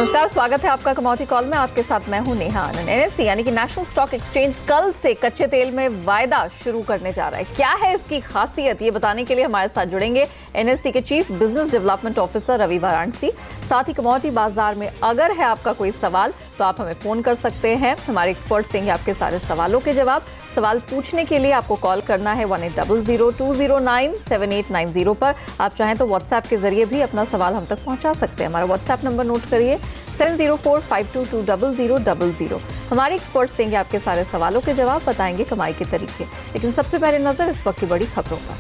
नमस्कार, स्वागत है आपका कमौती कॉल में। आपके साथ मैं हूं नेहा आनंद। एनएससी यानी कि नेशनल स्टॉक एक्सचेंज कल से कच्चे तेल में वायदा शुरू करने जा रहा है। क्या है इसकी खासियत, ये बताने के लिए हमारे साथ जुड़ेंगे एनएससी के chief business development officer Ravi Varanasi. साथ ही कमौती बाजार में अगर है आपका कोई सवाल तो आप हमें फोन कर सकते हैं, हमारे एक्सपर्ट्स देंगे आपके सारे सवालों के जवाब। सवाल पूछने के लिए आपको कॉल करना है 1800-209-7890 पर। आप चाहें तो व्हाट्सएप के जरिए भी अपना सवाल हम तक पहुंचा सकते हैं। हमारा व्हाट्सएप नंबर नोट करिए 7045220000। हमारे एक्सपर्ट्स देंगे आपके सारे सवालों के जवाब, बताएंगे कमाई के तरीके। लेकिन सबसे पहले नजर इस वक्त की बड़ी खबरों पर।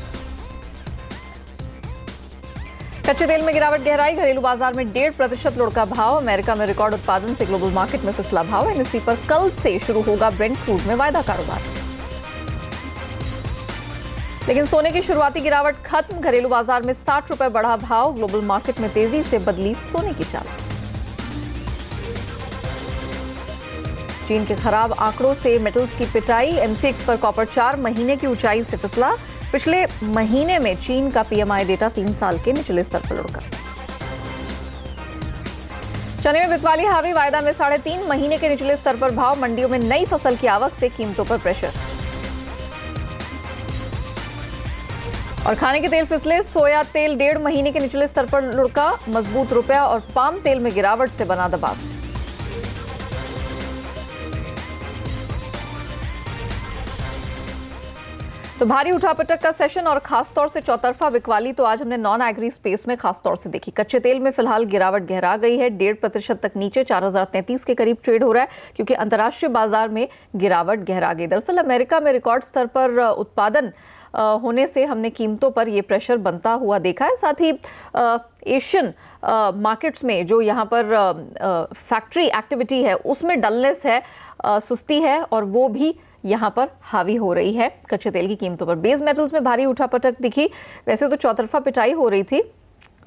कच्चे तेल में गिरावट गहराई, घरेलू बाजार में 1.5% लुढ़का भाव। अमेरिका में रिकॉर्ड उत्पादन से ग्लोबल मार्केट में फिसला भाव। एनएससी पर कल से शुरू होगा ब्रेंट क्रूड में वायदा कारोबार। लेकिन सोने की शुरुआती गिरावट खत्म, घरेलू बाजार में 60 रुपए बढ़ा भाव। ग्लोबल मार्केट में तेजी से बदली सोने की चाल। चीन के खराब आंकड़ों से मेटल्स की पिटाई, एमसीएक्स पर कॉपर 4 महीने की ऊंचाई से फिसला। पिछले महीने में चीन का पीएमआई डेटा 3 साल के निचले स्तर पर लुढ़का। चने में बिकवाली हावी, वायदा में 3.5 महीने के निचले स्तर पर भाव। मंडियों में नई फसल की आवक से कीमतों पर प्रेशर। और खाने के तेल फिसले, सोया तेल 1.5 महीने के निचले स्तर पर लुढ़का। मजबूत रुपया और पाम तेल में गिरावट से बना दबाव। तो भारी उठापटक का सेशन और खासतौर से चौतरफा बिकवाली तो आज हमने नॉन एग्री स्पेस में खासतौर से देखी। कच्चे तेल में फिलहाल गिरावट गहरा गई है, 1.5% तक नीचे 4033 के करीब ट्रेड हो रहा है, क्योंकि अंतर्राष्ट्रीय बाजार में गिरावट गहरा गई। दरअसल अमेरिका में रिकॉर्ड स्तर पर उत्पादन होने से हमने कीमतों पर यह प्रेशर बनता हुआ देखा है। साथ ही एशियन मार्केट्स में जो यहाँ पर फैक्ट्री एक्टिविटी है उसमें डलनेस है, सुस्ती है, और वो भी यहाँ पर हावी हो रही है कच्चे तेल की कीमतों पर। बेस मेटल्स में भारी उठापटक दिखी। वैसे तो चौतरफा पिटाई हो रही थी,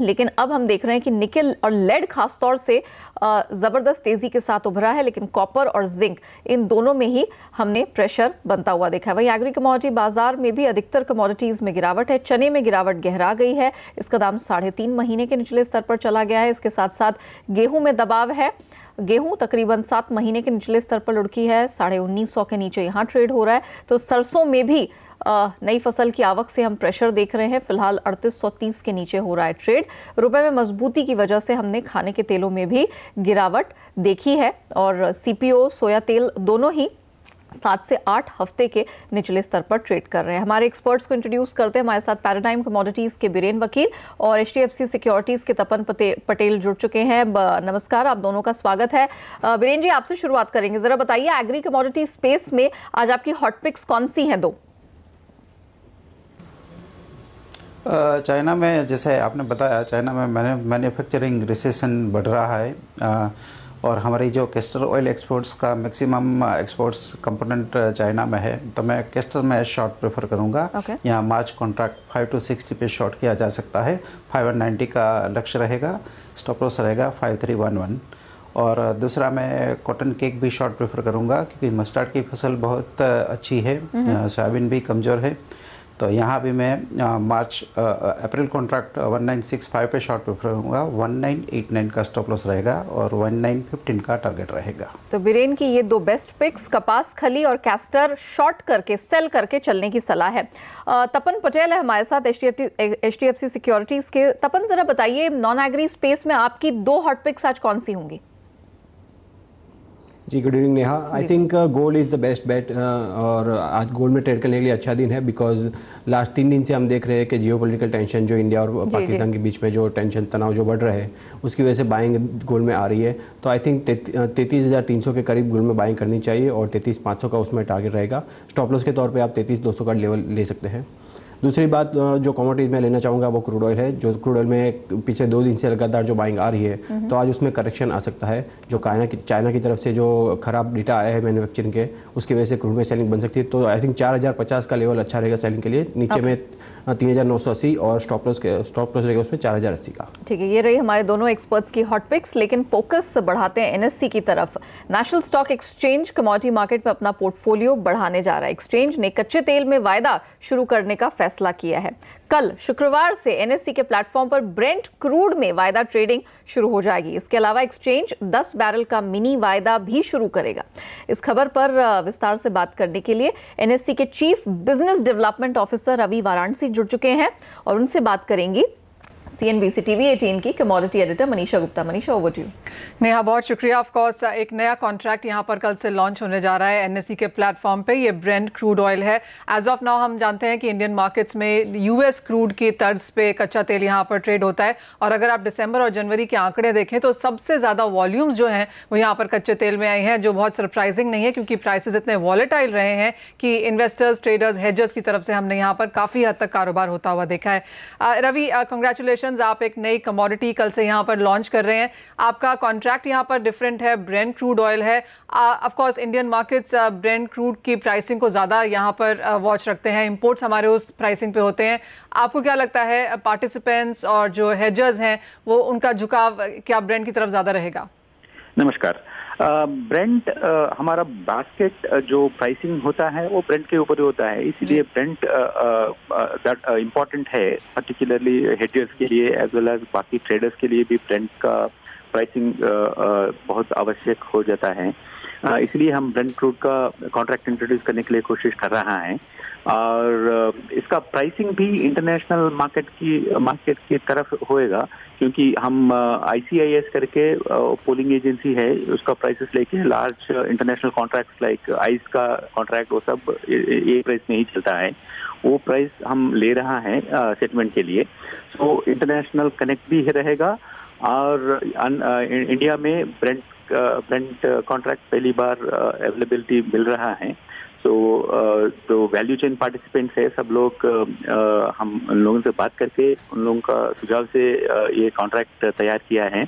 लेकिन अब हम देख रहे हैं कि निकेल और लेड खासतौर से जबरदस्त तेजी के साथ उभरा है, लेकिन कॉपर और जिंक इन दोनों में ही हमने प्रेशर बनता हुआ देखा है। वहीं एग्री कमोडिटी बाजार में भी अधिकतर कमोडिटीज में गिरावट है। चने में गिरावट गहरा गई है, इसका दाम 3.5 महीने के निचले स्तर पर चला गया है। इसके साथ साथ गेहूं में दबाव है। गेहूं तकरीबन 7 महीने के निचले स्तर पर लुढ़की है, 1950 के नीचे यहां ट्रेड हो रहा है। तो सरसों में भी नई फसल की आवक से हम प्रेशर देख रहे हैं। फिलहाल 3830 के नीचे हो रहा है ट्रेड। रुपए में मजबूती की वजह से हमने खाने के तेलों में भी गिरावट देखी है, और सीपीओ सोया तेल दोनों ही 7 से 8 हफ्ते के निचले स्तर पर ट्रेड कर रहे हैं। हमारे एक्सपर्ट्स को इंट्रोड्यूस करते हैं। हमारे साथ पैराडाइम कमोडिटीज के बीरेन वकील और एचडीएफसी सिक्योरिटीज के तपन पटेल जुड़ चुके हैं। नमस्कार, आप दोनों का स्वागत है। बीरेन जी, आपसे शुरुआत करेंगे। जरा बताइए, एग्री कमोडिटी स्पेस में आज आपकी हॉट पिक्स कौन सी हैं? दो चाइना में, जैसे आपने बताया, चाइना में मैन्युफैक्चरिंग रिसेशन बढ़ रहा है, और हमारी जो कैस्टर ऑयल एक्सपोर्ट्स का मैक्सिमम एक्सपोर्ट्स कंपोनेंट चाइना में है, तो मैं कैस्टर में शॉर्ट प्रेफर करूंगा। यहाँ मार्च कॉन्ट्रैक्ट 5-60 पे शॉर्ट किया जा सकता है। 590 का लक्ष्य रहेगा, स्टॉप लॉस रहेगा 5311। और दूसरा मैं कॉटन केक भी शॉर्ट प्रेफर करूंगा, क्योंकि मस्टर्ड की फसल बहुत अच्छी है, सोयाबीन भी कमज़ोर है। तो यहाँ भी मैं अप्रैल कॉन्ट्रैक्ट 1965 पे शॉर्ट प्रेफर करूँगा। 1989 का स्टॉप लॉस रहेगा और 1915 का टारगेट रहेगा। तो बीरेन की ये दो बेस्ट पिक्स, कपास खली और कैस्टर, शॉर्ट करके सेल करके चलने की सलाह है। तपन पटेल है हमारे साथ एचडीएफसी सिक्योरिटीज के। तपन, जरा बताइए, नॉन एग्री स्पेस में आपकी 2 हॉट पिक्स आज कौन सी होंगी? जी, good evening Neha. I think gold is the best bet, और आज गोल्ड में ट्रेड करने के लिए अच्छा दिन है, बिकॉज लास्ट 3 दिन से हम देख रहे हैं कि जियोपॉलिटिकल टेंशन जो इंडिया और पाकिस्तान के बीच में जो टेंशन तनाव जो बढ़ रहा है, उसकी वजह से बाइंग गोल्ड में आ रही है। तो आई थिंक 33,300 के करीब गोल्ड में बाइंग करनी चाहिए, और 33,500 का उसमें टारगेट रहेगा। स्टॉप लॉस के तौर पर आप 33,200 का लेवल ले सकते हैं। दूसरी बात जो कमोडिटीज में लेना चाहूँगा वो क्रूड ऑयल है। जो क्रूड ऑयल में पिछले 2 दिन से लगातार जो बाइंग आ रही है, तो आज उसमें करेक्शन आ सकता है। जो चाइना की तरफ से जो खराब डेटा आया है मैन्युफैक्चरिंग के, उसकी वजह से क्रूड में सेलिंग बन सकती है। तो आई थिंक 4050 का लेवल अच्छा रहेगा सेलिंग के लिए। नीचे में 3980 और स्टॉप लॉस रहेगा उसमें 4080 का। ठीक है, ये रही हमारे दोनों एक्सपर्ट्स की हॉट पिक्स। लेकिन फोकस बढ़ाते हैं एनएससी की तरफ। National stock exchange commodity market में अपना पोर्टफोलियो बढ़ाने जा रहा है। एक्सचेंज ने कच्चे तेल में वायदा शुरू करने का फैसला किया है। कल शुक्रवार से एनएससी के प्लेटफॉर्म पर ब्रेंट क्रूड में वायदा ट्रेडिंग शुरू हो जाएगी। इसके अलावा एक्सचेंज 10 बैरल का मिनी वायदा भी शुरू करेगा। इस खबर पर विस्तार से बात करने के लिए एनएससी के chief business development officer Ravi Varanasi जुड़ चुके हैं और उनसे बात करेंगी CNBC TV 18 की commodity editor Manisha Gupta. Manisha, over to you. Neha, बहुत शुक्रिया। ऑफ कोर्स एक नया कॉन्ट्रैक्ट यहां पर कल से लॉन्च होने जा रहा है एनएससी के प्लेटफॉर्म पे। ये ब्रेंट क्रूड ऑयल है। एज ऑफ नाउ हम जानते हैं कि इंडियन मार्केट्स में यूएस क्रूड की तर्ज पे कच्चा तेल यहां पर ट्रेड होता है और अगर आप दिसंबर और जनवरी के आंकड़े देखें तो सबसे ज्यादा वॉल्यूम्स जो हैं वो यहां पर कच्चे तेल में आई हैं, जो बहुत सरप्राइजिंग नहीं है क्योंकि प्राइसेस इतने वॉलेटाइल रहे हैं कि इन्वेस्टर्स, ट्रेडर्स, हेजर्स की तरफ से हमने यहाँ पर काफी हद तक कारोबार होता हुआ देखा है। रवि, कांग्रेचुलेशंस, आप एक नई कमोडिटी कल से यहाँ पर लॉन्च कर रहे हैं। आपका कॉन्ट्रैक्ट यहाँ पर डिफरेंट है, ब्रेंट क्रूड ऑयल है। Of course Indian markets Brent crude की प्राइसिंग को ज़्यादा यहाँ पर वॉच रखते हैं, इंपोर्ट्स हमारे उस प्राइसिंग पे होते हैं। आपको क्या लगता है पार्टिसिपेंट्स और जो हेजर्स हैं वो उनका झुकाव क्या ब्रेंट की तरफ ज़्यादा रहेगा? नमस्कार। ब्रेंट हमारा बास्केट जो प्राइसिंग होता है वो ब्रेंट के ऊपर ही होता है, इसलिए ब्रेंट दैट इम्पोर्टेंट है, पर्टिकुलरली हेडर्स के लिए एज वेल एज बाकी ट्रेडर्स के लिए भी ब्रेंट का प्राइसिंग बहुत आवश्यक हो जाता है। इसलिए हम ब्रेंट क्रूड का कॉन्ट्रैक्ट इंट्रोड्यूस करने के लिए कोशिश कर रहा है और इसका प्राइसिंग भी इंटरनेशनल मार्केट की तरफ होएगा क्योंकि हम ICIS करके पोलिंग एजेंसी है, उसका प्राइसेस लेके large international contracts like ice का कॉन्ट्रैक्ट वो सब एक प्राइस में ही चलता है, वो प्राइस हम ले रहा है सेटलमेंट के लिए। सो इंटरनेशनल कनेक्ट भी रहेगा और इंडिया में ब्रेंट कॉन्ट्रैक्ट पहली बार अवेलेबिलिटी मिल रहा है। तो वैल्यू चेन पार्टिसिपेंट्स है सब लोग, हम उन लोगों से बात करके उन लोगों का सुझाव से ये कॉन्ट्रैक्ट तैयार किया है।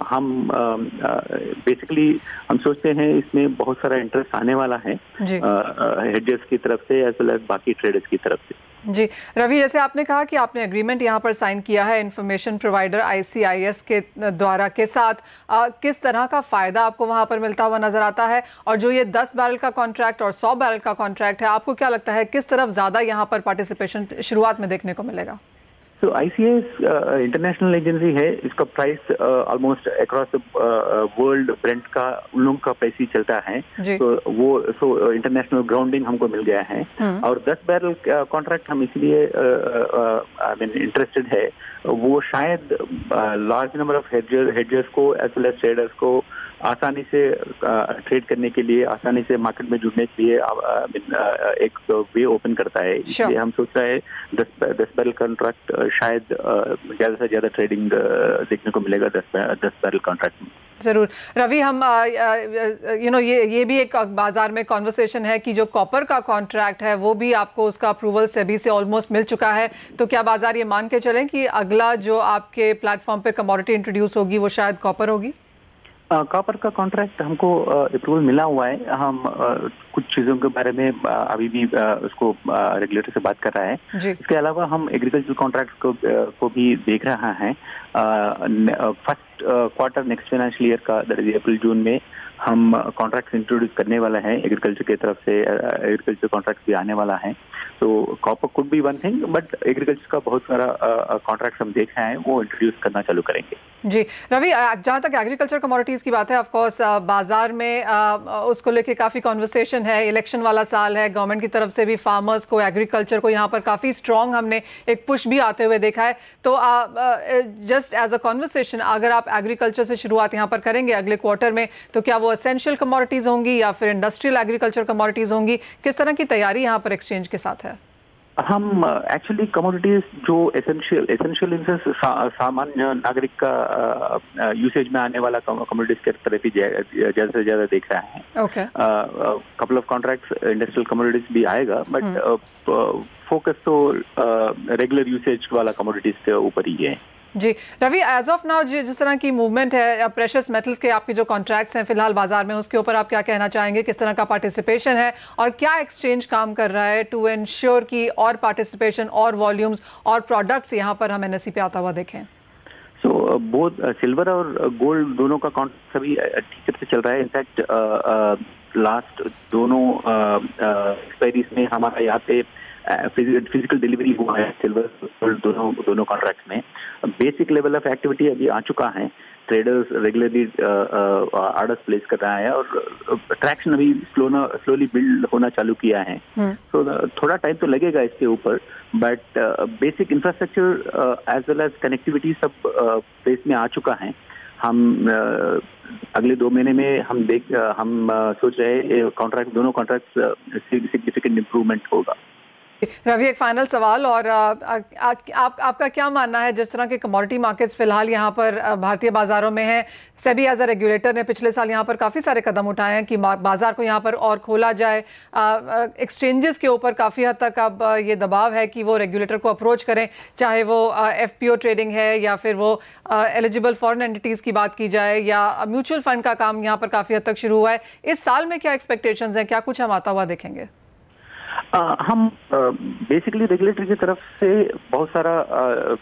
हम बेसिकली हम सोचते हैं इसमें बहुत सारा इंटरेस्ट आने वाला है हेडर्स की तरफ से एज वेल एज बाकी ट्रेडर्स की तरफ से। जी रवि, जैसे आपने कहा कि आपने एग्रीमेंट यहाँ पर साइन किया है इंफॉर्मेशन प्रोवाइडर ICIS के द्वारा के साथ, किस तरह का फ़ायदा आपको वहाँ पर मिलता हुआ नज़र आता है? और जो ये 10 बैरल का कॉन्ट्रैक्ट और 100 बैरल का कॉन्ट्रैक्ट है, आपको क्या लगता है किस तरफ ज़्यादा यहाँ पर पार्टिसिपेशन शुरुआत में देखने को मिलेगा? तो ICIS इंटरनेशनल एजेंसी है, इसका price almost across the world Brent का उन लोगों का प्राइस ही चलता है, तो इंटरनेशनल ग्राउंडिंग हमको मिल गया है। और 10 बैरल कॉन्ट्रैक्ट हम इसलिए इंटरेस्टेड है, वो शायद लार्ज नंबर ऑफ हेडर्स को एज वेल एज ट्रेडर्स को आसानी से ट्रेड करने के लिए, आसानी से मार्केट में जुड़ने के लिए एक वे ओपन करता है। इसलिए हम सोच रहे हैं 10 बैरल कॉन्ट्रैक्ट शायद ज़्यादा से ज़्यादा ट्रेडिंग देखने को मिलेगा 10 बैरल कॉन्ट्रैक्ट में। जरूर रवि, हम ये भी एक बाजार में कॉन्वर्सेशन है कि जो कॉपर का कॉन्ट्रैक्ट है वो भी आपको उसका अप्रूवल सेबी से ऑलमोस्ट मिल चुका है, तो क्या बाजार ये मान के चलें कि अगला जो आपके प्लेटफॉर्म पे कमोडिटी इंट्रोड्यूस होगी वो शायद कॉपर होगी? कॉपर का कॉन्ट्रैक्ट हमको अप्रूवल मिला हुआ है। हम कुछ चीज़ों के बारे में अभी भी उसको रेगुलेटर से बात कर रहा है। इसके अलावा हम एग्रीकल्चर कॉन्ट्रैक्ट को भी देख रहा है। First quarter next financial year का, दैट इज अप्रैल-जून में हम कॉन्ट्रैक्ट इंट्रोड्यूस करने वाला है एग्रीकल्चर की तरफ से। एग्रीकल्चर कॉन्ट्रैक्ट भी आने वाला है, तो copper could be one thing, but agriculture का बहुत सारा कॉन्ट्रैक्ट हम देख रहे हैं, वो इंट्रोड्यूस करना चालू करेंगे। जी रवि, जहाँ तक एग्रीकल्चर कमोडिटीज की बात है, ऑफ कोर्स बाजार में उसको लेके काफ़ी कॉन्वर्सेशन है। इलेक्शन वाला साल है, गवर्नमेंट की तरफ से भी फार्मर्स को, एग्रीकल्चर को यहाँ पर काफ़ी स्ट्रॉन्ग हमने एक पुश भी आते हुए देखा है। तो जस्ट एज अ कॉन्वर्सेशन, अगर आप एग्रीकल्चर से शुरुआत यहाँ पर करेंगे अगले क्वार्टर में, तो क्या वो एसेंशियल कमोडिटीज़ होंगी या फिर इंडस्ट्रियल एग्रीकल्चर कमोडिटीज़ होंगी? किस तरह की तैयारी यहाँ पर एक्सचेंज के साथ है? हम एक्चुअली कमोडिटीज जो एसेंशियल सामान्य नागरिक का यूसेज में आने वाला कमोडिटीज के तरफ ही ज़्यादा से ज़्यादा देख रहे हैं। Couple of contracts industrial commodities भी आएगा, बट फोकस तो रेगुलर यूसेज वाला कमोडिटीज के ऊपर ही है। जी रवि, एज ऑफ नाउ जिस तरह की मूवमेंट है प्रेशियस मेटल्स के आपके जो कॉन्ट्रैक्ट्स हैं फिलहाल बाजार में, उसके ऊपर आप क्या कहना चाहेंगे? किस तरह का पार्टिसिपेशन है और क्या एक्सचेंज काम कर रहा है टू एंश्योर कि और पार्टिसिपेशन और वॉल्यूम्स और प्रोडक्ट्स यहाँ पर हम NSE पे आता हुआ देखें? सो बोथ सिल्वर और गोल्ड दोनों का कॉन्ट्रैक्ट सभी ठीक तरह से चल रहा है। इनफैक्ट लास्ट दोनों एक्सपायरीज में हमारा यहाँ पे फिजिकल डिलीवरी हुआ है सिल्वर गोल्ड दोनों कॉन्ट्रैक्ट में। बेसिक लेवल ऑफ एक्टिविटी अभी आ चुका है, ट्रेडर्स रेगुलरली ऑर्डर्स प्लेस कर रहा है और ट्रैक्शन अभी स्लोली बिल्ड होना चालू किया है। तो थोड़ा टाइम तो लगेगा इसके ऊपर, but basic infrastructure as well as connectivity सब प्लेस में आ चुका है। हम अगले 2 महीने में हम सोच रहे हैं दोनों कॉन्ट्रैक्ट सिग्निफिकेंट इम्प्रूवमेंट होगा। रवि, एक फाइनल सवाल, और आपका क्या मानना है जिस तरह के कमोडिटी मार्केट्स फिलहाल यहाँ पर भारतीय बाजारों में हैं? सेबी एज अ रेगुलेटर ने पिछले साल यहाँ पर काफ़ी सारे कदम उठाए हैं कि बाजार को यहाँ पर और खोला जाए। एक्सचेंजेस के ऊपर काफ़ी हद तक अब ये दबाव है कि वो रेगुलेटर को अप्रोच करें, चाहे वो FPO ट्रेडिंग है या फिर वो एलिजिबल फॉरेन एंटिटीज़ की बात की जाए या म्यूचुअल फंड का काम यहाँ पर काफ़ी हद तक शुरू हुआ है। इस साल में क्या एक्सपेक्टेशंस हैं, क्या कुछ हम आता हुआ देखेंगे? हम बेसिकली रेगुलेटरी की तरफ से बहुत सारा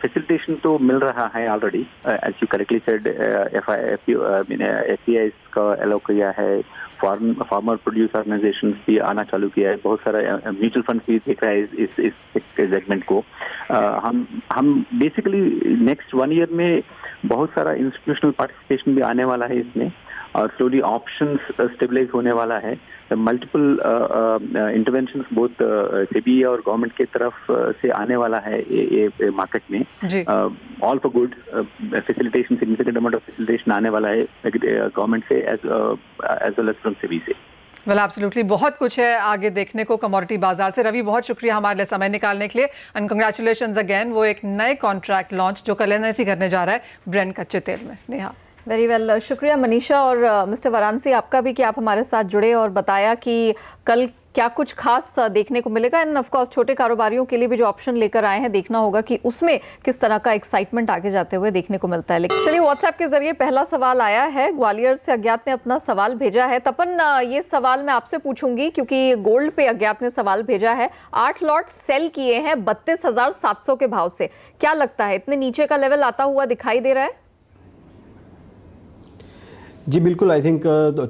फैसिलिटेशन तो मिल रहा है already, as you correctly said. FPI का अलाउ किया है, फार्मर प्रोड्यूस ऑर्गेनाइजेशंस भी आना चालू किया है, बहुत सारा म्यूचुअल फंड भी देख रहा है इस सेगमेंट को। हम बेसिकली नेक्स्ट 1 ईयर में बहुत सारा इंस्टीट्यूशनल पार्टिसिपेशन भी आने वाला है इसमें, और स्लोली ऑप्शंस स्टेबलाइज होने वाला है। मल्टीपल इंटरवेंशंस बोथ सेबी और गवर्नमेंट की तरफ से आने वाला है ये मार्केट में। All for good facilitation, significant amount of facilitation आने वाला है गवर्नमेंट से as well as from SEBI से। वेल एब्सोल्युटली, बहुत कुछ है आगे देखने को कमोडिटी बाजार से। रवि, बहुत शुक्रिया हमारे लिए समय निकालने के लिए, एंड कंग्रेचुलेशंस अगेन। वो एक नए कॉन्ट्रैक्ट लॉन्च जो कल NSE करने जा रहा है ब्रेंट कच्चे तेल में। नेहा, वेरी वेल, शुक्रिया मनीषा और मिस्टर वाराणसी आपका भी कि आप हमारे साथ जुड़े और बताया कि कल क्या कुछ खास देखने को मिलेगा। एंड ऑफ कोर्स छोटे कारोबारियों के लिए भी जो ऑप्शन लेकर आए हैं, देखना होगा कि उसमें किस तरह का एक्साइटमेंट आगे जाते हुए देखने को मिलता है। लेकिन चलिए, व्हाट्सएप के जरिए पहला सवाल आया है, ग्वालियर से अज्ञात ने अपना सवाल भेजा है। तपन, ये सवाल मैं आपसे पूछूंगी क्योंकि गोल्ड पे अज्ञात ने सवाल भेजा है। 8 लॉट सेल किए हैं 32,700 के भाव से, क्या लगता है इतने नीचे का लेवल आता हुआ दिखाई दे रहा है? जी बिल्कुल, आई थिंक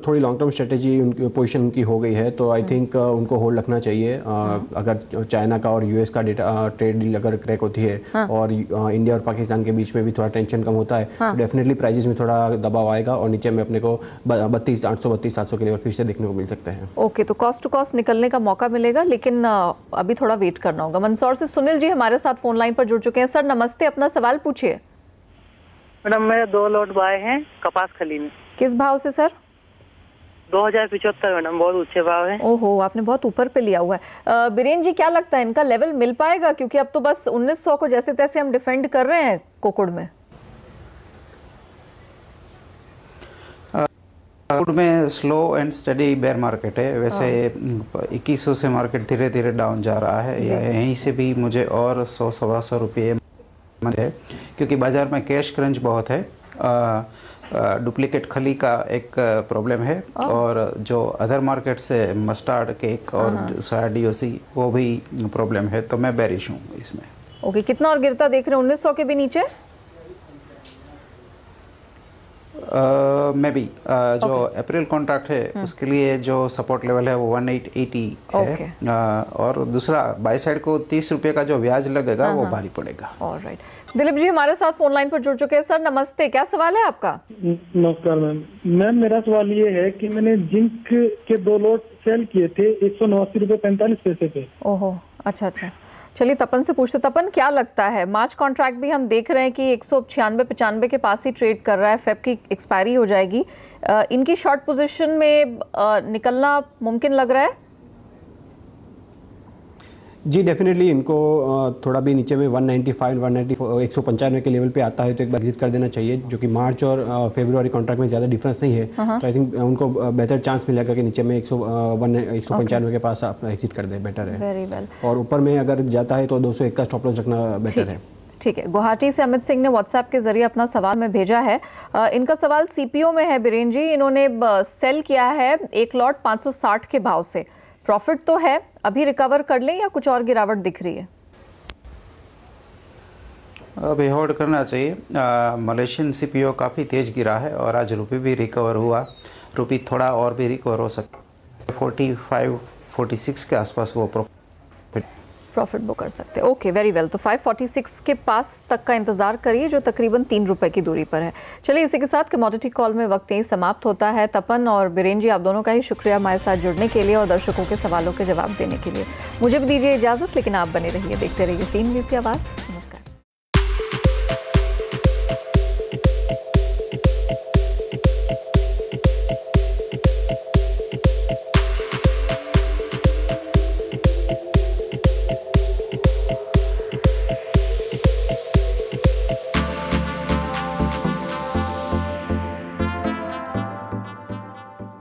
थोड़ी लॉन्ग टर्म स्ट्रेटेजी उनकी पोजीशन उनकी हो गई है, तो आई थिंक उनको होल्ड रखना चाहिए। अगर चाइना का और यूएस का डेटा ट्रेड डील अगर क्रैक होती है और इंडिया और पाकिस्तान के बीच में भी थोड़ा टेंशन कम होता है, तो डेफिनेटली प्राइजेस में थोड़ा दबाव आएगा और नीचे में अपने को 32,800-32,700 के लेवल फिर से देखने को मिल सकते हैं। ओके, तो कॉस्ट टू कॉस्ट निकलने का मौका मिलेगा, लेकिन अभी थोड़ा वेट करना होगा। मंदसौर से सुनील जी हमारे साथ फोन लाइन पर जुड़ चुके हैं। सर नमस्ते, अपना सवाल पूछिए। मैडम, मेरे 2 लॉट बाय हैं कपास खली में। किस भाव से सर? 2075 मैडम, बहुत ऊंचे भाव है। ओहो, आपने बहुत ऊपर पे लिया हुआ है। बीरेन जी, क्या लगता है इनका लेवल मिल पाएगा? क्योंकि अब तो बस 1900 को जैसे तैसे हम डिफेंड कर रहे हैं कोकुड़ में। कोकुड़ में slow and steady bear market है। वैसे 2100 से मार्केट धीरे धीरे डाउन जा रहा है, यहीं से भी मुझे और 100-125 रुपये है, क्योंकि बाजार में कैश क्रंच बहुत है। डुप्लीकेट खली का एक प्रॉब्लम है, और जो अदर मार्केट से मस्टर्ड केक और सोया DOC वो भी प्रॉब्लम है, तो मैं बेरिश हूँ इसमें। ओके, कितना और गिरता देख रहे हैं? 1900 के भी नीचे में भी जो अप्रैल कॉन्ट्रैक्ट है उसके लिए जो सपोर्ट लेवल है वो 1880 है। और दूसरा बाय साइड को 30 रुपये का जो ब्याज लगेगा वो भारी पड़ेगा। ऑलराइट, दिलीप जी हमारे साथ फोन लाइन पर जुड़ चुके हैं। सर नमस्ते, क्या सवाल है आपका? नमस्कार मैम, मेरा सवाल ये है कि मैंने जिंक के 2 लॉट सेल किए थे 189 रुपये 45 पैसे पे। ओहो, अच्छा, चलिए तपन से पूछते। तपन, क्या लगता है मार्च कॉन्ट्रैक्ट भी हम देख रहे हैं कि 196-95 के पास ही ट्रेड कर रहा है, फेब की एक्सपायरी हो जाएगी, इनकी शॉर्ट पोजीशन में निकलना मुमकिन लग रहा है? जी डेफिनेटली, इनको थोड़ा भी नीचे में 195-195 के लेवल पे आता है तो एक बार एग्जिट कर देना चाहिए, जो कि मार्च और फरवरी कॉन्ट्रैक्ट में ज़्यादा डिफरेंस नहीं है। तो आई थिंक उनको बेहतर चांस मिलेगा कि नीचे में 195 के पास आप एग्जिट कर दें, बेटर है। Very well. और ऊपर में अगर जाता है तो 201 का स्टॉप लॉस रखना बेटर है। ठीक है, गुवाहाटी से अमित सिंह ने व्हाट्सएप के जरिए अपना सवाल में भेजा है। इनका सवाल CPO में है बीरेन जी। इन्होंने सेल किया है 1 लॉट 560 के भाव से, प्रॉफिट तो है, अभी रिकवर कर लें या कुछ और गिरावट दिख रही है? अभी होल्ड करना चाहिए। मलेशियन CPO काफ़ी तेज गिरा है और आज रुपये भी रिकवर हुआ, रुपये थोड़ा और भी रिकवर हो सकता है। 45-46 के आसपास वो प्रॉफिट। प्रॉफिट बुक कर सकते हैं। Okay, very well. तो 546 के पास तक का इंतजार करिए, जो तकरीबन 3 रुपए की दूरी पर है। चलिए, इसी के साथ कमोडिटी कॉल में वक्त यही समाप्त होता है। तपन और बीरेन जी, आप दोनों का ही शुक्रिया हमारे साथ जुड़ने के लिए और दर्शकों के सवालों के जवाब देने के लिए। मुझे भी दीजिए इजाजत, लेकिन आप बने रहिए, देखते रहिए 3 न्यूज़ की आवाज़।